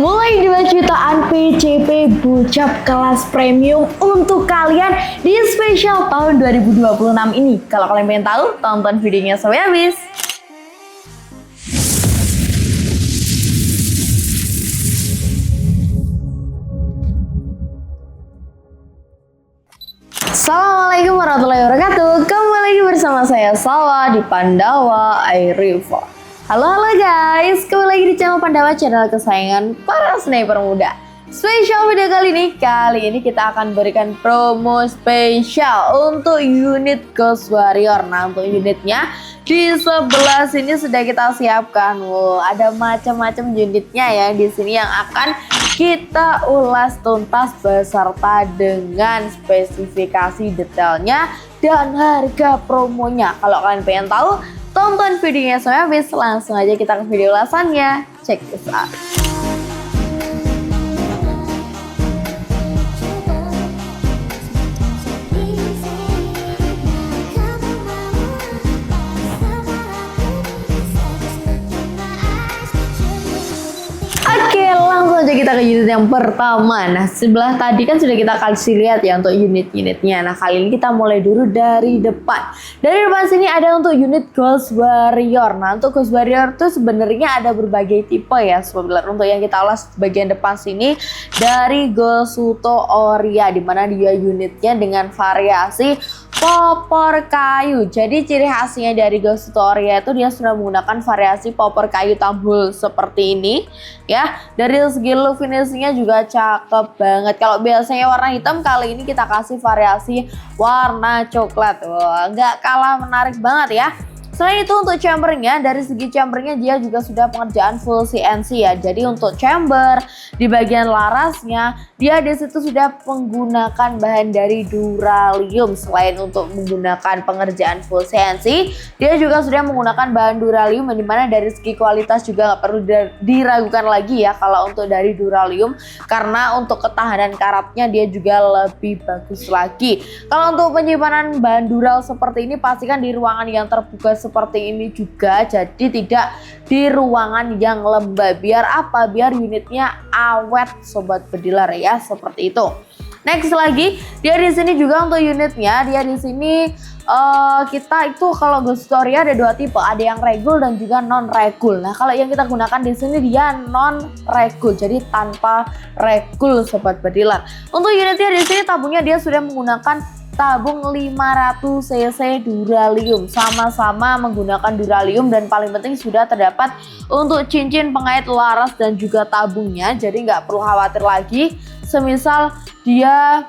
Mulai 2 jutaan PCP Bucap kelas premium untuk kalian di spesial tahun 2026 ini. Kalau kalian pengen tahu, tonton videonya sampai habis. Assalamualaikum warahmatullahi wabarakatuh. Kembali lagi bersama saya Salwa di Pandawa iRiver. Halo guys, kembali lagi di channel Pandawa, channel kesayangan para sniper muda. Spesial video kali ini kita akan berikan promo spesial untuk unit Ghost Warrior. Nah, untuk unitnya di sebelah sini sudah kita siapkan. Wow, ada macam-macam unitnya ya di sini yang akan kita ulas tuntas beserta dengan spesifikasi detailnya dan harga promonya. Kalau kalian pengen tahu, tonton videonya sampai habis. Langsung aja kita ke video ulasannya. Check this out. Langsung aja kita ke unit yang pertama. Nah, sebelah tadi kan sudah kita kasih lihat ya untuk unit-unitnya. Nah, kali ini kita mulai dulu dari depan. Dari depan sini ada untuk unit Ghost Warrior. Nah, untuk Ghost Warrior itu sebenarnya ada berbagai tipe ya, sobat. Untuk yang kita ulas bagian depan sini dari Gosuto Oria, dimana dia unitnya dengan variasi popor kayu. Jadi ciri khasnya dari Gosuto Oria itu dia sudah menggunakan variasi popor kayu tabul seperti ini ya. Dari segi look finishingnya juga cakep banget. Kalau biasanya warna hitam, kali ini kita kasih variasi warna coklat. Wah, nggak kalah menarik banget ya. Selain itu untuk chambernya, dari segi chambernya dia juga sudah pengerjaan full CNC ya. Jadi untuk chamber di bagian larasnya dia di situ sudah menggunakan bahan dari duralium. Selain untuk menggunakan pengerjaan full CNC, dia juga sudah menggunakan bahan duralium yang dimana dari segi kualitas juga nggak perlu diragukan lagi ya kalau untuk dari duralium, karena untuk ketahanan karatnya dia juga lebih bagus lagi. Kalau untuk penyimpanan bahan dural seperti ini pastikan di ruangan yang terbuka seperti ini juga, jadi tidak di ruangan yang lembab. Biar apa? Biar unitnya awet sobat bediler ya, seperti itu. Next lagi, dia di sini juga untuk unitnya, dia di sini kita itu kalau Ghost Warrior ada dua tipe, ada yang regul dan juga non regul. Nah, kalau yang kita gunakan di sini dia non regul, jadi tanpa regul sobat bediler. Untuk unitnya di sini tabungnya dia sudah menggunakan tabung 500 cc duralium, sama-sama menggunakan duralium, dan paling penting sudah terdapat untuk cincin pengait laras dan juga tabungnya, jadi nggak perlu khawatir lagi semisal dia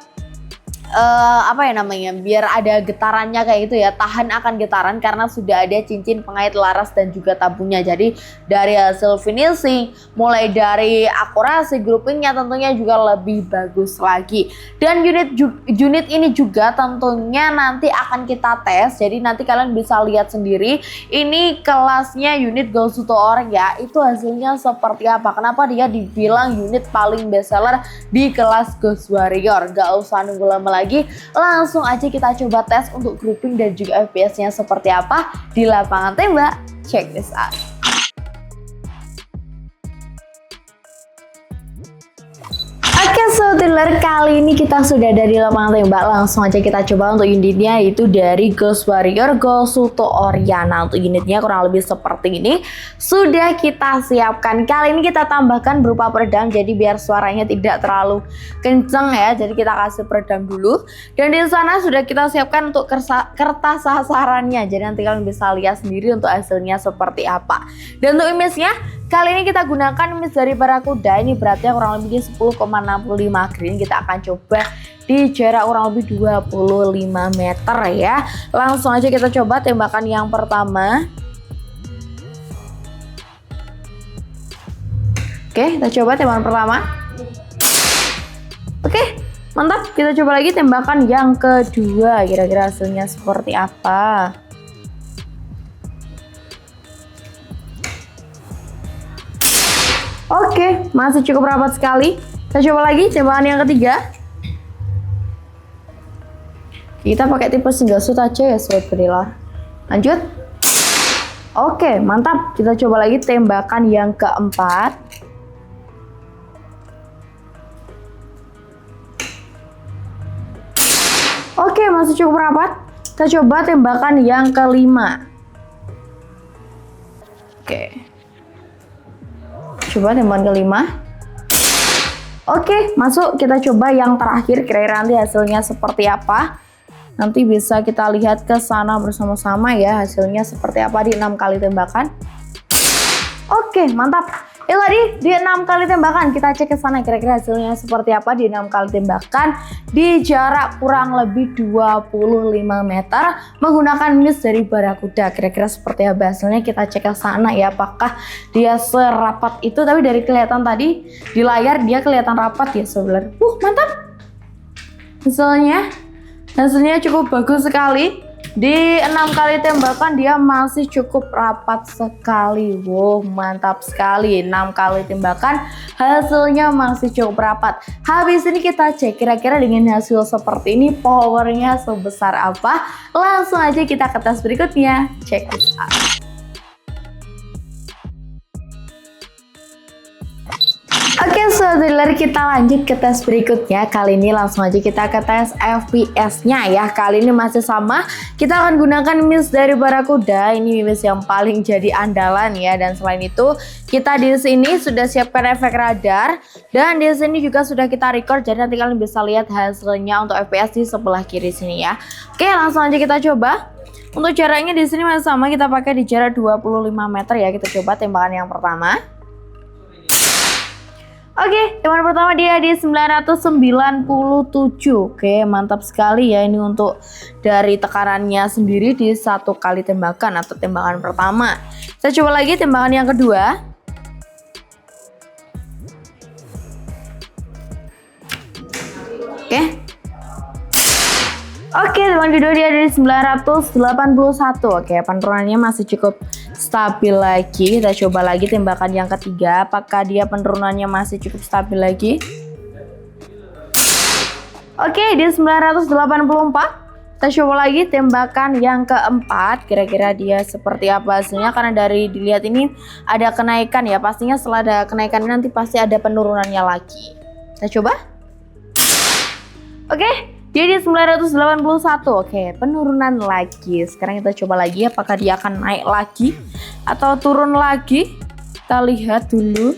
biar ada getarannya kayak gitu ya, tahan akan getaran karena sudah ada cincin pengait laras dan juga tabungnya. Jadi dari hasil finishing, mulai dari akurasi groupingnya tentunya juga lebih bagus lagi. Dan unit ini juga tentunya nanti akan kita tes, jadi nanti kalian bisa lihat sendiri ini kelasnya unit Gosuto Oria itu hasilnya seperti apa. Kenapa dia dibilang unit paling best seller di kelas Ghost Warrior? Gak usah nunggu lama lagi, langsung aja kita coba tes untuk grouping dan juga FPS nya seperti apa di lapangan tembak. Check this out. Oke sobat, kali ini kita sudah dari lapangan tembak. Langsung aja kita coba untuk unitnya, yaitu dari Ghost Warrior Gosuto Oria. Nah, untuk unitnya kurang lebih seperti ini sudah kita siapkan. Kali ini kita tambahkan berupa peredam, jadi biar suaranya tidak terlalu kenceng ya. Jadi kita kasih peredam dulu. Dan di sana sudah kita siapkan untuk kertas sasarannya. Jadi nanti kalian bisa lihat sendiri untuk hasilnya seperti apa. Dan untuk image-nya, kali ini kita gunakan image dari Barakuda. Ini beratnya kurang lebih 10,65 green. Kita akan coba di jarak kurang lebih 25 meter ya. Langsung aja kita coba tembakan yang pertama. Oke, kita coba tembakan pertama. Oke, mantap. Kita coba lagi tembakan yang kedua. Kira-kira hasilnya seperti apa? Oke, masih cukup rapat sekali. Kita coba lagi tembakan yang ketiga. Kita pakai tipe single shoot aja ya sobat bediler. Lanjut. Oke, mantap. Kita coba lagi tembakan yang keempat. Oke, masih cukup rapat. Kita coba tembakan yang kelima. Oke. Coba tembakan kelima. Oke, masuk. Kita coba yang terakhir. Kira-kira nanti hasilnya seperti apa? Nanti bisa kita lihat ke sana bersama-sama ya. Hasilnya seperti apa di 6 kali tembakan. Oke, mantap. Itu tadi di 6 kali tembakan, kita cek ke sana kira-kira hasilnya seperti apa di 6 kali tembakan di jarak kurang lebih 25 meter menggunakan miss dari Barakuda. Kira-kira seperti apa hasilnya, kita cek ke sana ya, apakah dia serapat itu. Tapi dari kelihatan tadi di layar dia kelihatan rapat ya sebenarnya. Mantap. Hasilnya cukup bagus sekali. Di 6 kali tembakan dia masih cukup rapat sekali. Wow, mantap sekali. 6 kali tembakan hasilnya masih cukup rapat. Habis ini kita cek kira-kira dengan hasil seperti ini powernya sebesar apa. Langsung aja kita ke tes berikutnya. Check this out. Oke, saudara, kita lanjut ke tes berikutnya. Kali ini langsung aja kita ke tes FPS-nya ya. Kali ini masih sama. Kita akan gunakan miss dari Barakuda. Ini miss yang paling jadi andalan ya. Dan selain itu, kita di sini sudah siapkan efek radar dan di sini juga sudah kita record. Jadi nanti kalian bisa lihat hasilnya untuk FPS di sebelah kiri sini ya. Oke, langsung aja kita coba. Untuk jaraknya di sini masih sama. Kita pakai di jarak 25 meter ya. Kita coba tembakan yang pertama. Oke, tembakan pertama dia di 997. Oke, mantap sekali ya. Ini untuk dari tekanannya sendiri di 1 kali tembakan atau tembakan pertama. Saya coba lagi tembakan yang kedua. Oke, tembakan kedua dia dari 981. Oke, penurunannya masih cukup stabil lagi. Kita coba lagi tembakan yang ketiga. Apakah dia penurunannya masih cukup stabil lagi? Oke, di 984. Kita coba lagi tembakan yang keempat. Kira-kira dia seperti apa hasilnya? Karena dari dilihat ini ada kenaikan ya. Pastinya setelah ada kenaikan nanti pasti ada penurunannya lagi. Kita coba. Oke. Dia di 981. Oke, penurunan lagi. Sekarang kita coba lagi apakah dia akan naik lagi atau turun lagi. Kita lihat dulu.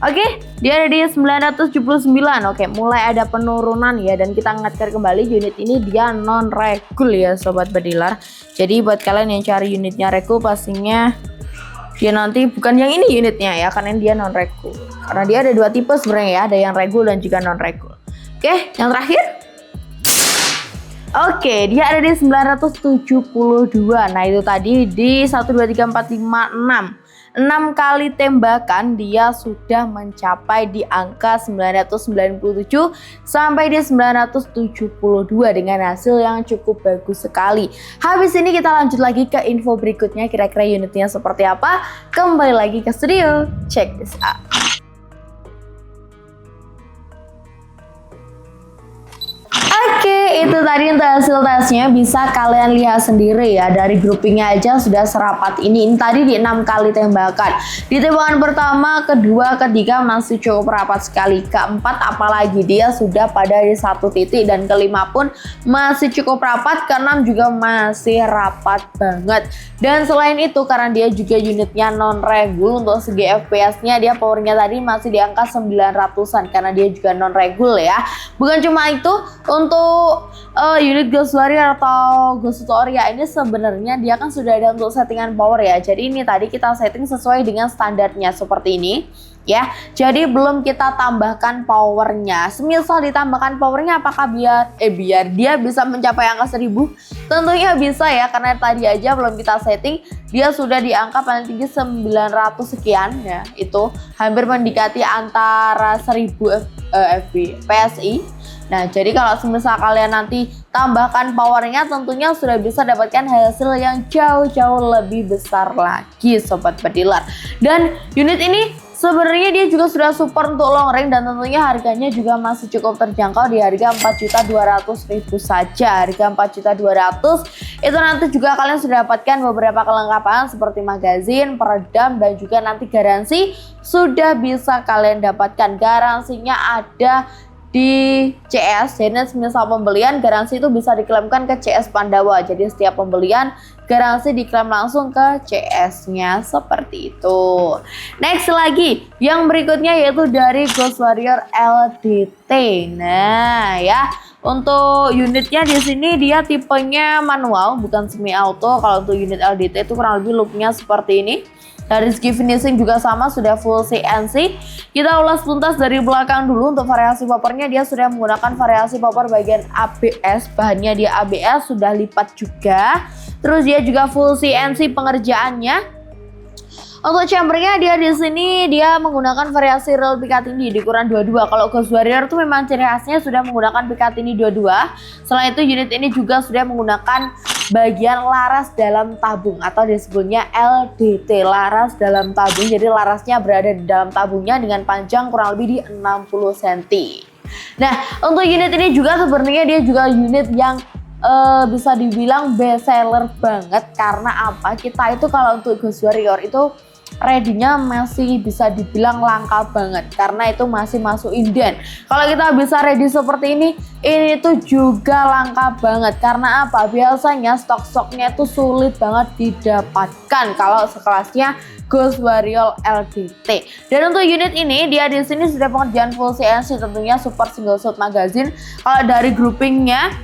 Oke, dia ada di 979. Oke, mulai ada penurunan ya. Dan kita ingatkan kembali unit ini dia non regul ya sobat bediler. Jadi buat kalian yang cari unitnya regul pastinya dia nanti bukan yang ini unitnya ya, karena dia non regul. Karena dia ada 2 tipe sebenarnya ya, ada yang regul dan juga non regul. Oke, yang terakhir. Oke, dia ada di 972. Nah, itu tadi di 1 2 3 4 5 6. 6 kali tembakan dia sudah mencapai di angka 997 sampai di 972 dengan hasil yang cukup bagus sekali. Habis ini kita lanjut lagi ke info berikutnya, kira-kira unitnya seperti apa. Kembali lagi ke studio. Check this out. Oke, itu tadi untuk hasil tesnya, bisa kalian lihat sendiri ya. Dari groupingnya aja sudah serapat ini. Ini tadi di 6 kali tembakan. Di tembakan pertama, kedua, ketiga masih cukup rapat sekali. Keempat apalagi dia sudah pada di 1 titik. Dan kelima pun masih cukup rapat. Keenam juga masih rapat banget. Dan selain itu karena dia juga unitnya non regul, untuk segi FPS-nya dia powernya tadi masih di angka 900-an karena dia juga non regul ya. Bukan cuma itu, untuk unit Ghost Warrior atau Ghost Tutorial ini sebenarnya dia kan sudah ada untuk settingan power ya. Jadi ini tadi kita setting sesuai dengan standarnya seperti ini ya. Jadi belum kita tambahkan powernya. Semisal ditambahkan powernya, apakah biar dia bisa mencapai angka 1000? Tentunya bisa ya, karena tadi aja belum kita setting dia sudah di angka paling tinggi 900 sekian ya. Itu hampir mendekati antara 1000 PSI. Nah, jadi kalau semisal kalian nanti tambahkan powernya, tentunya sudah bisa dapatkan hasil yang jauh-jauh lebih besar lagi sobat bediler. Dan unit ini sebenarnya dia juga sudah support untuk long range dan tentunya harganya juga masih cukup terjangkau di harga 4.200.000 saja. Harga 4.200.000 itu nanti juga kalian sudah dapatkan beberapa kelengkapan seperti magazin, peredam dan juga nanti garansi sudah bisa kalian dapatkan. Garansinya ada di CS. Jadi semisal pembelian, garansi itu bisa diklaimkan ke CS Pandawa. Jadi setiap pembelian garansi diklaim langsung ke CS-nya, seperti itu. Next lagi, yang berikutnya yaitu dari Ghost Warrior LDT. Nah ya, untuk unitnya di sini dia tipenya manual, bukan semi auto. Kalau untuk unit LDT itu kurang lebih looknya seperti ini. Dari segi finishing juga sama, sudah full CNC. Kita ulas tuntas dari belakang dulu. Untuk variasi poppernya, dia sudah menggunakan variasi popper bagian ABS. Bahannya dia ABS, sudah lipat juga. Terus dia juga full CNC pengerjaannya. Untuk chambernya dia di sini dia menggunakan variasi rel Picatinny di ukuran 22. Kalau Ghost Warrior itu memang ciri khasnya sudah menggunakan Picatinny 22. Selain itu unit ini juga sudah menggunakan bagian laras dalam tabung atau disebutnya LDT, laras dalam tabung. Jadi larasnya berada di dalam tabungnya dengan panjang kurang lebih di 60 cm. Nah, untuk unit ini juga sebenarnya dia juga unit yang bisa dibilang best seller banget. Karena apa? Kita itu kalau untuk Ghost Warrior itu ready-nya masih bisa dibilang langka banget karena itu masih masuk inden. Kalau kita bisa ready seperti ini tuh juga langka banget. Karena apa? Biasanya stok-stoknya itu sulit banget didapatkan kalau sekelasnya Ghost Warrior LDT. Dan untuk unit ini dia di sini sudah pengerjaan full CNC, tentunya super single shot magazine. Kalau dari groupingnya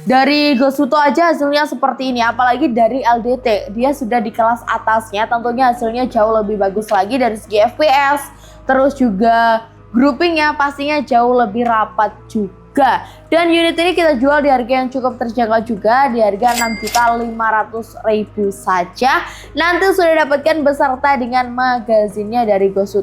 dari Gosuto aja hasilnya seperti ini, apalagi dari LDT dia sudah di kelas atasnya, tentunya hasilnya jauh lebih bagus lagi dari segi FPS. Terus juga groupingnya pastinya jauh lebih rapat juga. Dan unit ini kita jual di harga yang cukup terjangkau juga, di harga 6.500.000 saja. Nanti sudah dapatkan beserta dengan magazinnya dari Ghost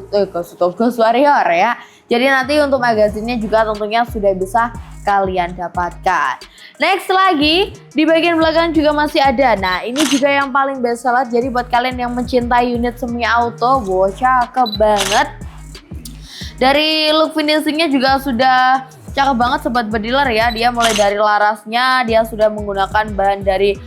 Warrior ya. Jadi nanti untuk magazinnya juga tentunya sudah bisa kalian dapatkan. Next lagi, di bagian belakang juga masih ada. Nah, ini juga yang paling best seller. Jadi buat kalian yang mencintai unit semi auto, wow, cakep banget. Dari look finishingnya juga sudah cakep banget sobat bediler ya. Dia mulai dari larasnya, dia sudah menggunakan bahan dari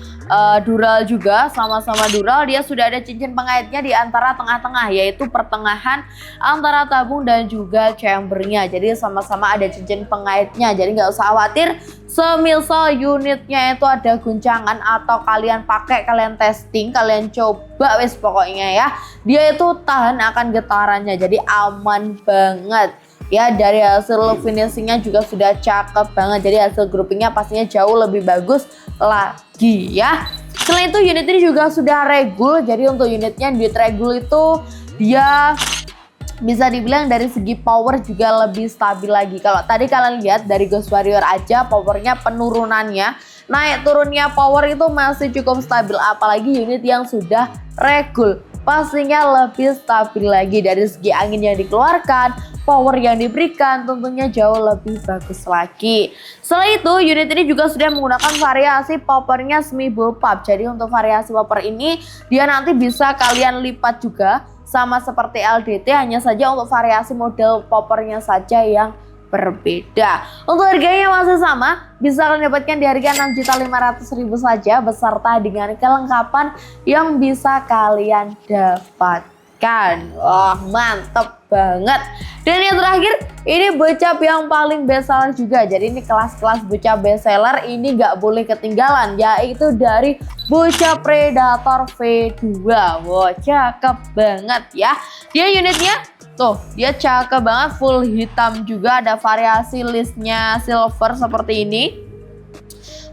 dural juga, sama-sama dural. Dia sudah ada cincin pengaitnya di antara tengah-tengah, yaitu pertengahan antara tabung dan juga chambernya. Jadi sama-sama ada cincin pengaitnya, jadi nggak usah khawatir semisal unitnya itu ada guncangan atau kalian pakai, kalian testing, kalian coba wes pokoknya ya, dia itu tahan akan getarannya, jadi aman banget ya. Dari hasil look finishingnya juga sudah cakep banget, jadi hasil groupingnya pastinya jauh lebih bagus lagi ya. Selain itu unit ini juga sudah regul, jadi untuk unitnya duit regul itu dia bisa dibilang dari segi power juga lebih stabil lagi. Kalau tadi kalian lihat dari Ghost Warrior aja powernya, penurunannya, naik turunnya power itu masih cukup stabil, apalagi unit yang sudah regul pastinya lebih stabil lagi. Dari segi angin yang dikeluarkan, power yang diberikan tentunya jauh lebih bagus lagi. Selain itu unit ini juga sudah menggunakan variasi poppernya semi bullpup. Jadi untuk variasi popper ini dia nanti bisa kalian lipat juga sama seperti LDT, hanya saja untuk variasi model poppernya saja yang berbeda. Untuk harganya masih sama, bisa kalian dapatkan di harga 6.500.000 saja beserta dengan kelengkapan yang bisa kalian dapatkan. Wah, mantep banget. Dan yang terakhir, ini bocap yang paling best seller juga. Jadi ini kelas-kelas bocap best seller ini nggak boleh ketinggalan, yaitu dari bocap Predator V2. Wow, cakep banget ya. Dia unitnya tuh, dia cakep banget, full hitam juga, ada variasi listnya silver seperti ini.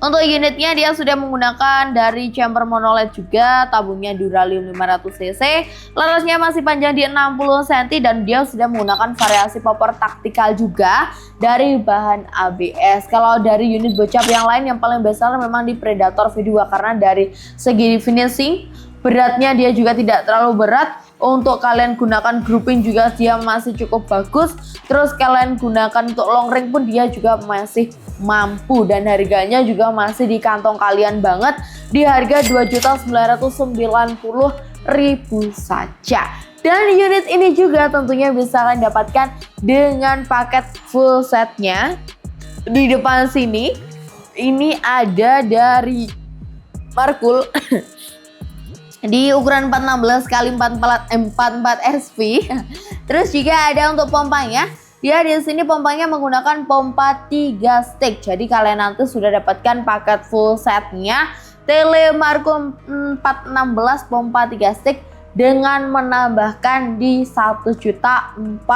Untuk unitnya dia sudah menggunakan dari chamber monolith juga, tabungnya Duralium 500cc, larasnya masih panjang di 60 cm dan dia sudah menggunakan variasi popper taktikal juga dari bahan ABS. Kalau dari unit bocap yang lain yang paling besar memang di Predator V2 karena dari segi finishing, beratnya dia juga tidak terlalu berat. Untuk kalian gunakan grouping juga dia masih cukup bagus. Terus kalian gunakan untuk long range pun dia juga masih mampu. Dan harganya juga masih di kantong kalian banget, di harga 2.990.000 saja. Dan unit ini juga tentunya bisa kalian dapatkan dengan paket full setnya. Di depan sini ini ada dari Markul di ukuran 416 x 44 SP. Terus juga ada untuk pompanya Dia di sini pompanya menggunakan pompa 3 stick. Jadi kalian nanti sudah dapatkan paket full setnya Telemark 416 pompa 3 stick dengan menambahkan di 1.600.000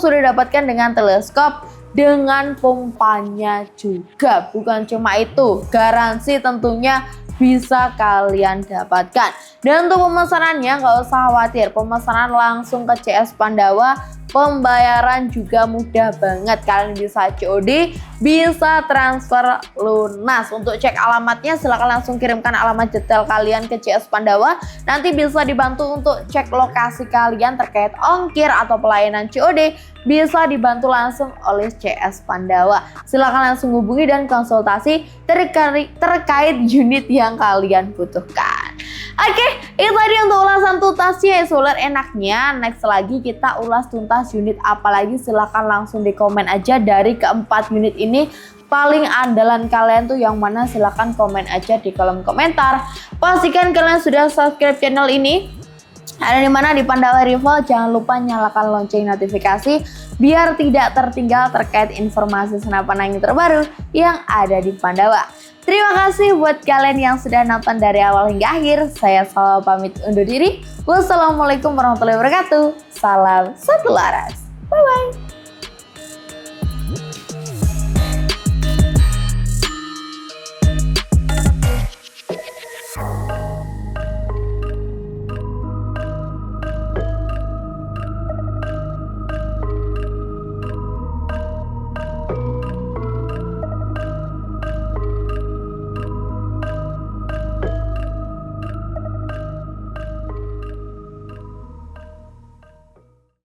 sudah dapatkan dengan teleskop dengan pompanya juga. Bukan cuma itu, garansi tentunya bisa kalian dapatkan. Dan untuk pemesanannya nggak usah khawatir, pemesanan langsung ke CS Pandawa. Pembayaran juga mudah banget, kalian bisa COD, bisa transfer lunas. Untuk cek alamatnya silahkan langsung kirimkan alamat detail kalian ke CS Pandawa. Nanti bisa dibantu untuk cek lokasi kalian terkait ongkir atau pelayanan COD, bisa dibantu langsung oleh CS Pandawa. Silahkan langsung hubungi dan konsultasi terkait unit yang kalian butuhkan. Oke, itu tadi untuk ulasan tuntasnya solar enaknya. Next lagi kita ulas tuntas unit apa lagi, silahkan langsung di komen aja. Dari keempat unit ini paling andalan kalian tuh yang mana, silahkan komen aja di kolom komentar. Pastikan kalian sudah subscribe channel ini. Ada di mana? Di Pandawa Rival. Jangan lupa nyalakan lonceng notifikasi biar tidak tertinggal terkait informasi senapan angin terbaru yang ada di Pandawa. Terima kasih buat kalian yang sudah nonton dari awal hingga akhir. Saya Salwa pamit undur diri. Wassalamualaikum warahmatullahi wabarakatuh. Salam satu laras.